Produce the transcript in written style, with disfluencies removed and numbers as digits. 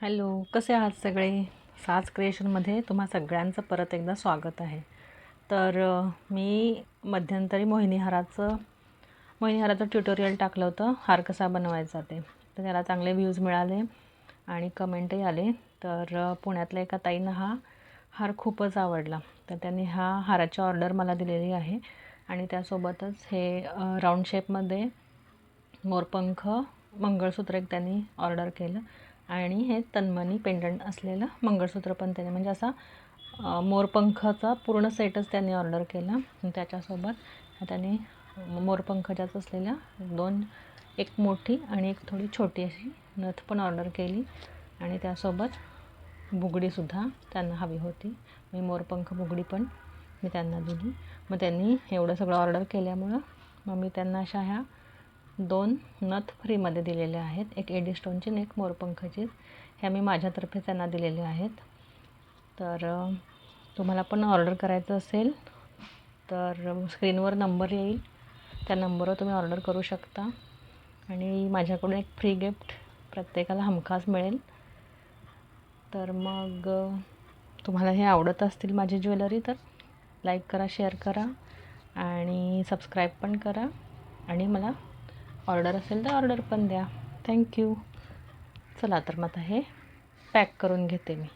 Hello, कसे आहात सगळे? साज क्रिएशनमध्ये तुम्हा सगळ्यांचं परत एकदा स्वागत आहे. तर मी मध्यंतरी मोहिनीहाराचं ट्युटोरियल टाकलं होतं, हार कसा बनवायचा ते. तर त्याला चांगले व्ह्यूज मिळाले आणि कमेंटही आले. तर पुण्यातल्या एका ताईंना हा हार खूपच आवडला. तर त्यांनी हाराची ऑर्डर मला दिलेली आहे आणि त्यासोबतच हे राऊंड शेपमध्ये मोरपंख मंगळसूत्र एक त्यांनी ऑर्डर केलं आणि हे तन्मनी पेंडंट असलेलं मंगळसूत्र पण त्याने म्हणजे असा मोरपंखाचा पूर्ण सेटच त्यांनी ऑर्डर केला. त्याच्यासोबत त्यांनी मोरपंखाच्याच असलेल्या एक मोठी आणि एक थोडी छोटी अशी नथ पण ऑर्डर केली आणि त्यासोबत बुगडीसुद्धा त्यांना हवी होती. मी मोरपंख बुगडी पण मी त्यांना दिली. मग त्यांनी एवढं सगळं ऑर्डर केल्यामुळं मग मी त्यांना अशा ह्या 2 नथ फ्रीमध्ये दिलेल्या आहेत. एक एडी स्टोनची आणि एक मोरपंखाची. ह्या मी माझ्यातर्फे त्यांना दिलेल्या आहेत. तर तुम्हाला पण ऑर्डर करायचं असेल तर स्क्रीनवर नंबर येईल, त्या नंबरवर तुम्ही ऑर्डर करू शकता आणि माझ्याकडून एक फ्री गिफ्ट प्रत्येकाला हमखास मिळेल. तर मग तुम्हाला हे आवडत असतील माझी ज्वेलरी तर लाईक करा, शेअर करा आणि सबस्क्राईब पण करा आणि मला ऑर्डर असेल तर ऑर्डर पण द्या. थँक्यू. चला तर मग आता हे पॅक करून घेते मी.